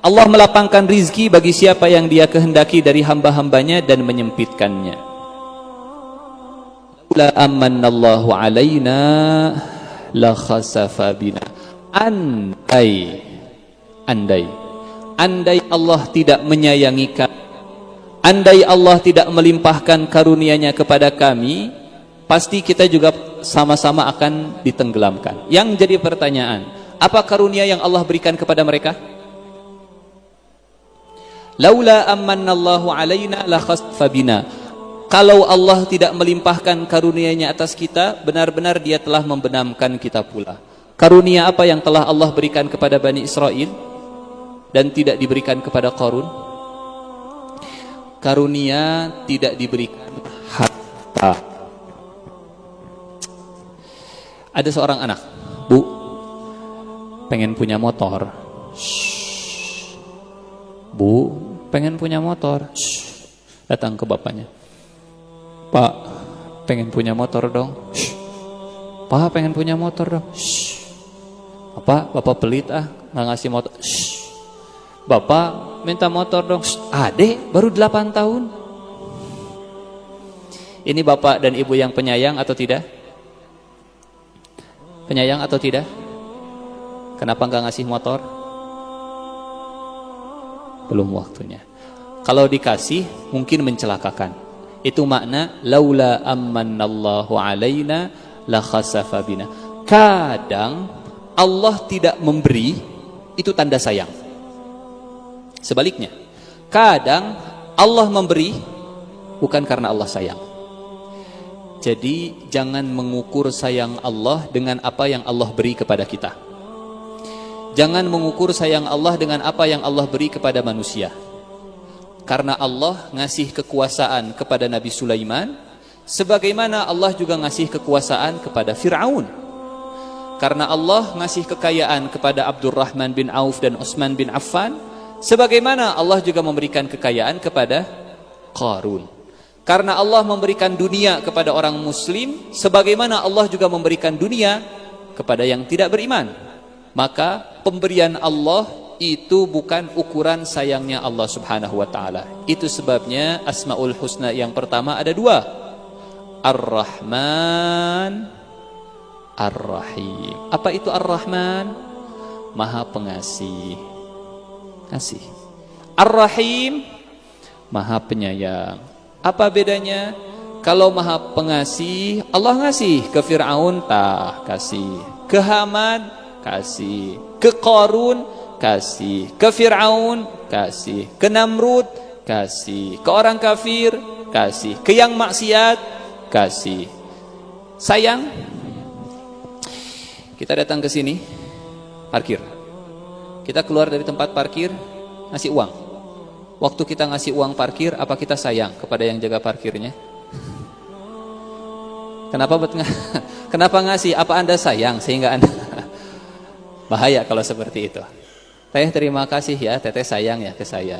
Allah melapangkan rizki bagi siapa yang Dia kehendaki dari hamba-hambanya dan menyempitkannya. La amannallahu alaina la khasafa bina. Andai Allah tidak menyayangi kami, andai Allah tidak melimpahkan karunia-Nya kepada kami, pasti kita juga sama-sama akan ditenggelamkan. Yang jadi pertanyaan, apa karunia yang Allah berikan kepada mereka? Laula amannallahu alaina la khasafa bina. Kalau Allah tidak melimpahkan karunia-Nya atas kita, benar-benar Dia telah membenamkan kita pula. Karunia apa yang telah Allah berikan kepada Bani Israel dan tidak diberikan kepada Qarun? karunia tidak diberikan harta. Ada seorang anak, Bu, pengen punya motor. Shhh. Bu, pengen punya motor. Shhh. Datang ke bapaknya. Pak, pengen punya motor dong. Shhh. Pak, pengen punya motor dong. Shhh. Bapak pelit nggak ngasih motor. Shhh. Bapak minta motor dong. Shhh. Adek baru 8 tahun. Ini bapak dan ibu yang penyayang atau tidak? Penyayang atau tidak? Kenapa nggak ngasih motor? Belum waktunya. Kalau dikasih mungkin mencelakakan. Itu makna laula ammanallahu alaina la khasafa bina. Kadang Allah tidak memberi itu tanda sayang. Sebaliknya, kadang Allah memberi bukan karena Allah sayang. Jadi jangan mengukur sayang Allah dengan apa yang Allah beri kepada kita. Jangan mengukur sayang Allah dengan apa yang Allah beri kepada manusia. Karena Allah ngasih kekuasaan kepada Nabi Sulaiman, sebagaimana Allah juga ngasih kekuasaan kepada Fir'aun. Karena Allah ngasih kekayaan kepada Abdurrahman bin Auf dan Utsman bin Affan, sebagaimana Allah juga memberikan kekayaan kepada Qarun. Karena Allah memberikan dunia kepada orang muslim, sebagaimana Allah juga memberikan dunia kepada yang tidak beriman. Maka pemberian Allah itu bukan ukuran sayangnya Allah subhanahu wa ta'ala. Itu sebabnya Asma'ul Husna yang pertama ada 2. Ar-Rahman, Ar-Rahim. Apa itu Ar-Rahman? Maha pengasih, kasih. Ar-Rahim, Maha penyayang. Apa bedanya? Kalau Maha pengasih, Allah ngasih ke Fir'aun, kasih. Ke Haman, kasih. Ke Qarun, kasih. Ke Fir'aun, kasih. Ke Namrud, kasih. Ke orang kafir, kasih. Ke yang maksiat, kasih. Sayang, kita datang ke sini, parkir. Kita keluar dari tempat parkir, ngasih uang. Waktu kita ngasih uang parkir, apa kita sayang kepada yang jaga parkirnya? Kenapa ngasih? Apa Anda sayang sehingga Anda bahaya kalau seperti itu. Teh terima kasih ya, teteh sayang ya ke saya.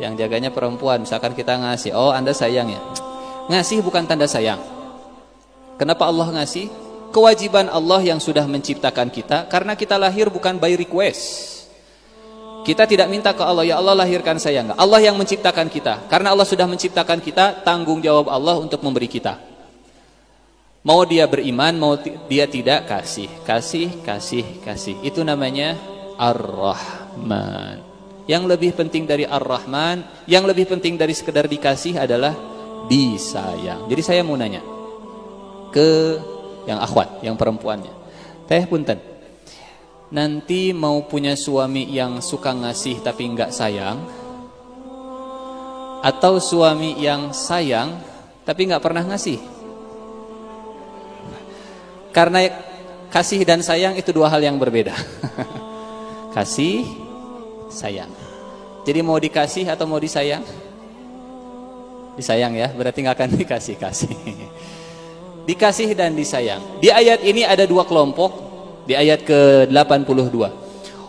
Yang jaganya perempuan, misalkan kita ngasih, oh Anda sayang ya. Ngasih bukan tanda sayang. Kenapa Allah ngasih? Kewajiban Allah yang sudah menciptakan kita, karena kita lahir bukan by request. Kita tidak minta ke Allah, ya Allah lahirkan saya, enggak. Allah yang menciptakan kita. Karena Allah sudah menciptakan kita, tanggung jawab Allah untuk memberi kita. Mau dia beriman, mau dia tidak, kasih. Itu namanya Ar-Rahman. Yang lebih penting dari Ar-Rahman, yang lebih penting dari sekedar dikasih adalah disayang. Jadi saya mau nanya ke yang akhwat, yang perempuannya. Teh punten, nanti mau punya suami yang suka ngasih tapi enggak sayang, atau suami yang sayang tapi enggak pernah ngasih? Karena kasih dan sayang itu 2 hal yang berbeda. Kasih, sayang. Jadi mau dikasih atau mau disayang? Disayang ya, berarti enggak akan dikasih. Dikasih dan disayang. Di ayat ini ada 2 kelompok. Di ayat ke-82.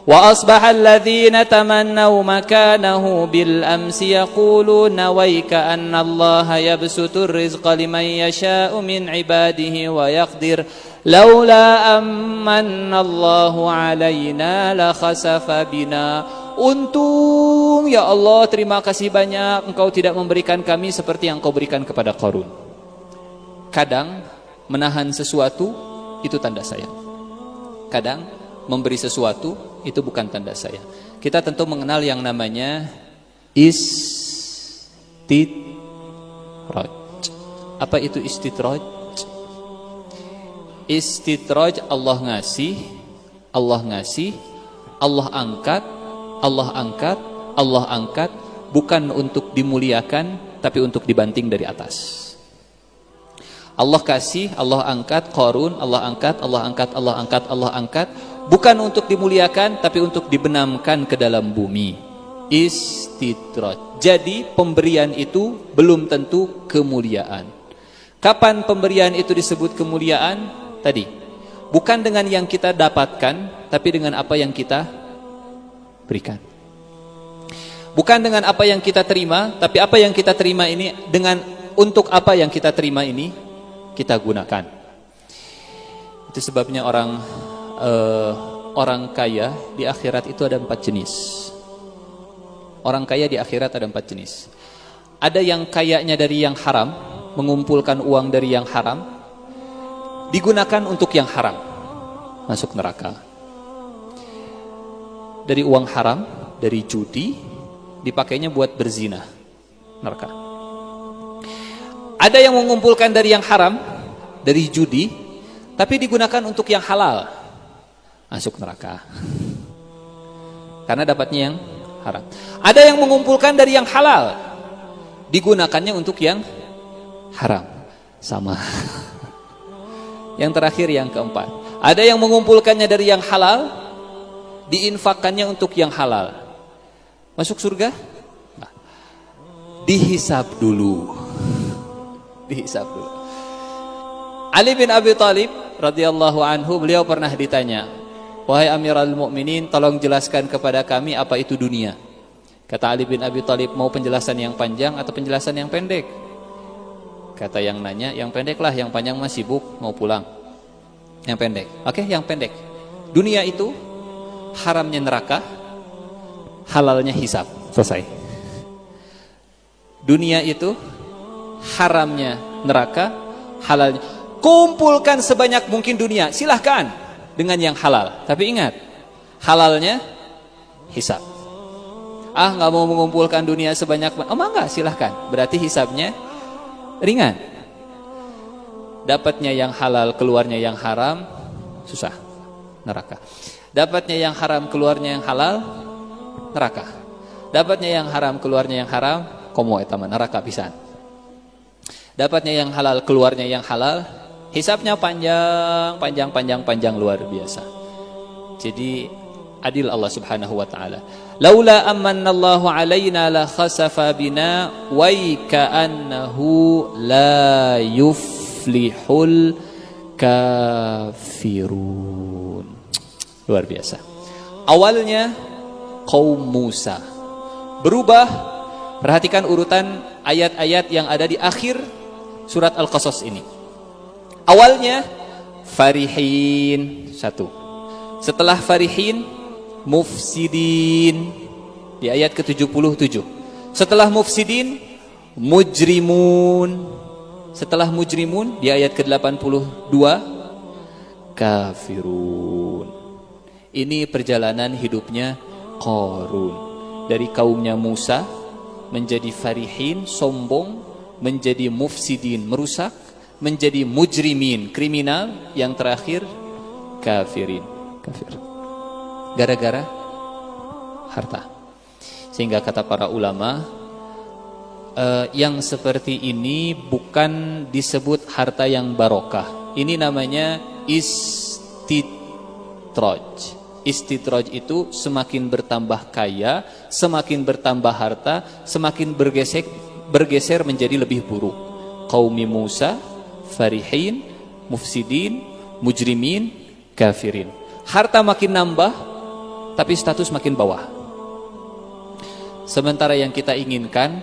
Wa asbahal ladzina tamannaw makanahu bil amsi yaquluna waika anna Allah yabsutur rizqa liman yasha'u min ibadihi wa yaqdir laula amanna Allahu alaina la khasafa bina. Untung ya Allah, terima kasih banyak Engkau tidak memberikan kami seperti yang Engkau berikan kepada Qarun. Kadang menahan sesuatu itu tanda sayang. Kadang memberi sesuatu itu bukan tanda sayang. Kita tentu mengenal yang namanya istidraj. Apa itu istidraj? Istidraj Allah ngasih, Allah angkat, bukan untuk dimuliakan tapi untuk dibanting dari atas. Allah kasih, Allah angkat, Qarun, Allah angkat, bukan untuk dimuliakan tapi untuk dibenamkan ke dalam bumi. istidraj. Jadi pemberian itu belum tentu kemuliaan. Kapan pemberian itu disebut kemuliaan? Tadi, bukan dengan yang kita dapatkan, tapi dengan apa yang kita berikan. Bukan dengan apa yang kita terima, tapi apa yang kita terima ini dengan untuk apa yang kita terima ini kita gunakan. Itu sebabnya orang kaya di akhirat itu ada 4 jenis. Orang kaya di akhirat ada 4 jenis. Ada yang kayanya dari yang haram, mengumpulkan uang dari yang haram, digunakan untuk yang haram, masuk neraka. Dari uang haram, dari judi, dipakainya buat berzina, neraka. Ada yang mengumpulkan dari yang haram, dari judi, tapi digunakan untuk yang halal, masuk neraka. Karena dapatnya yang haram. Ada yang mengumpulkan dari yang halal, digunakannya untuk yang haram, sama. Yang terakhir, yang keempat, ada yang mengumpulkannya dari yang halal, diinfakkannya untuk yang halal, masuk surga? Nah, dihisab dulu. Dihisab dulu. Ali bin Abi Thalib radhiyallahu anhu, beliau pernah ditanya, "Wahai Amirul Mukminin, tolong jelaskan kepada kami apa itu dunia." Kata Ali bin Abi Thalib, "Mau penjelasan yang panjang atau penjelasan yang pendek?" Kata yang nanya, "Yang pendek lah, yang panjang masih sibuk mau pulang." Yang pendek. Oke, yang pendek. Dunia itu haramnya neraka, halalnya hisab. Selesai. Dunia itu haramnya neraka, halalnya. Kumpulkan sebanyak mungkin dunia, silahkan dengan yang halal. Tapi ingat, halalnya hisab. Ah, nggak mau mengumpulkan dunia sebanyak, enggak, silahkan. Berarti hisabnya ringan. Dapatnya yang halal, keluarnya yang haram, susah, neraka. Dapatnya yang haram, keluarnya yang halal, neraka. Dapatnya yang haram, keluarnya yang haram, komo eta neraka pisan. Dapatnya yang halal, keluarnya yang halal, hisabnya panjang luar biasa. Jadi adil Allah Subhanahu wa taala. Laula amannallahu alaina la khasafa bina wa ka'annahu la yuflihul kafirun. Luar biasa. Awalnya kaum Musa berubah. Perhatikan urutan ayat-ayat yang ada di akhir surat Al-Qasas ini. Awalnya farihin, 1. Setelah farihin, mufsidin di ayat ke-77. Setelah mufsidin, mujrimun. Setelah mujrimun di ayat ke-82, kafirun. Ini perjalanan hidupnya Qarun. Dari kaumnya Musa menjadi farihin, sombong, menjadi mufsidin, merusak, menjadi mujrimin, kriminal, yang terakhir kafirin, kafir. Gara-gara harta. Sehingga kata para ulama, yang seperti ini bukan disebut harta yang barokah. Ini namanya istidraj. Istidraj itu semakin bertambah kaya, semakin bertambah harta, semakin bergeser menjadi lebih buruk. Qaumi Musa, farihin, mufsidin, mujrimin, kafirin. Harta makin nambah, tapi status makin bawah. Sementara yang kita inginkan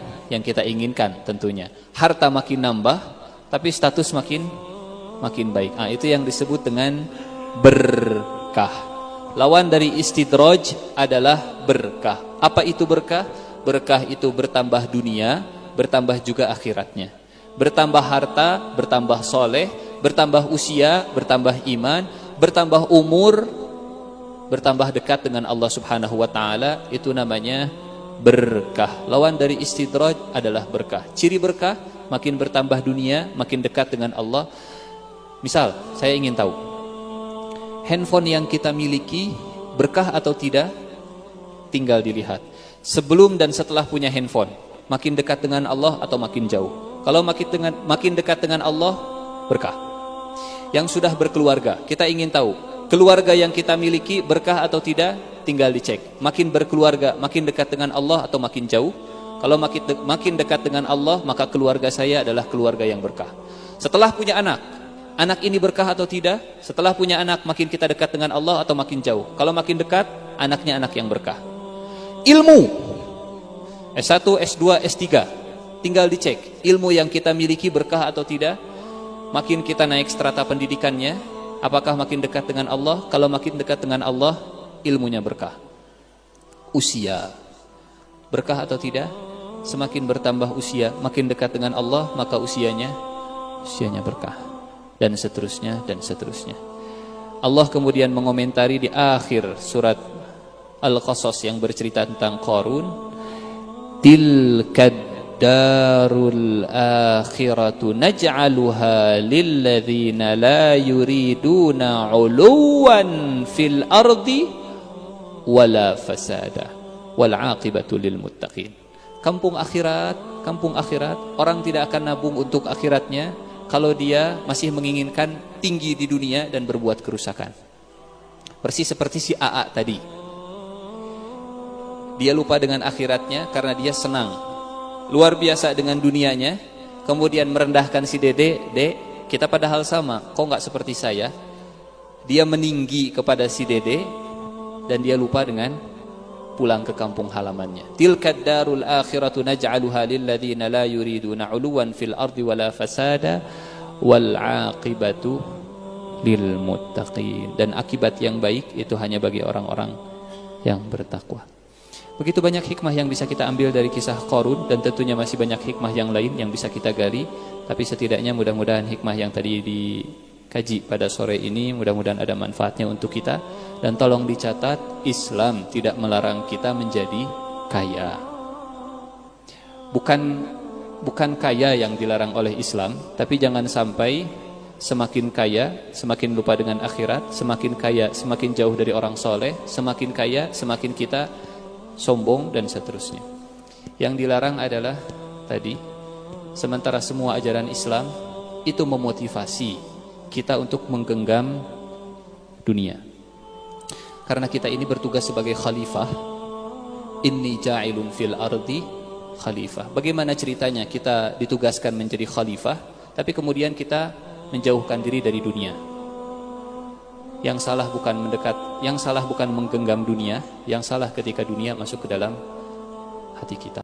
tentunya, harta makin nambah, tapi status makin baik. Itu yang disebut dengan berkah. Lawan dari istidraj adalah berkah. Apa itu berkah? Berkah itu bertambah dunia, bertambah juga akhiratnya. Bertambah harta, bertambah soleh, bertambah usia, bertambah iman, bertambah umur, bertambah dekat dengan Allah Subhanahu wa taala. Itu namanya berkah. Lawan dari istidraj adalah berkah. Ciri berkah, makin bertambah dunia, makin dekat dengan Allah. Misal, saya ingin tahu, handphone yang kita miliki berkah atau tidak? Tinggal dilihat. Sebelum dan setelah punya handphone, makin dekat dengan Allah atau makin jauh? Kalau makin dekat dengan Allah, berkah. Yang sudah berkeluarga, kita ingin tahu, keluarga yang kita miliki berkah atau tidak? tinggal dicek. Makin berkeluarga, makin dekat dengan Allah atau makin jauh? Kalau makin dekat dengan Allah, maka keluarga saya adalah keluarga yang berkah. Setelah punya anak, anak ini berkah atau tidak? Setelah punya anak, makin kita dekat dengan Allah atau makin jauh? Kalau makin dekat, anaknya anak yang berkah. Ilmu S1, S2, S3, tinggal dicek. Ilmu yang kita miliki berkah atau tidak? Makin kita naik strata pendidikannya, apakah makin dekat dengan Allah? Kalau makin dekat dengan Allah, ilmunya berkah. Usia, berkah atau tidak? Semakin bertambah usia, makin dekat dengan Allah, maka usianya berkah. Dan seterusnya, dan seterusnya. Allah kemudian mengomentari di akhir surat Al-Qasas yang bercerita tentang Qarun, tilkad darul akhiratu naj'aluha lilladzina la yuriduna 'uluwan fil ardi wala fasada wal 'aqibatu lil muttaqin. Kampung akhirat, orang tidak akan nabung untuk akhiratnya kalau dia masih menginginkan tinggi di dunia dan berbuat kerusakan. Persis seperti si AA tadi. Dia lupa dengan akhiratnya karena dia senang luar biasa dengan dunianya, kemudian merendahkan si Dede. Dek, kita padahal sama, kok nggak seperti saya? Dia meninggi kepada si Dede dan dia lupa dengan pulang ke kampung halamannya. Tilkad darul akhiratu naj'aluha lilladzina la yuriduna 'uluwan fil ardi wala fasada wal 'aqibatu lil muttaqin. Dan akibat yang baik itu hanya bagi orang-orang yang bertakwa. Begitu banyak hikmah yang bisa kita ambil dari kisah Qarun, dan tentunya masih banyak hikmah yang lain yang bisa kita gali. Tapi setidaknya mudah-mudahan hikmah yang tadi dikaji pada sore ini mudah-mudahan ada manfaatnya untuk kita. Dan tolong dicatat, Islam tidak melarang kita menjadi kaya. Bukan kaya yang dilarang oleh Islam, tapi jangan sampai semakin kaya semakin lupa dengan akhirat, semakin kaya semakin jauh dari orang soleh, semakin kaya semakin kita sombong dan seterusnya. Yang dilarang adalah tadi, sementara semua ajaran Islam itu memotivasi kita untuk menggenggam dunia. Karena kita ini bertugas sebagai khalifah. Inni ja'ilun fil ardi khalifah. Bagaimana ceritanya kita ditugaskan menjadi khalifah, tapi kemudian kita menjauhkan diri dari dunia? Yang salah bukan mendekat, yang salah bukan menggenggam dunia, yang salah ketika dunia masuk ke dalam hati kita.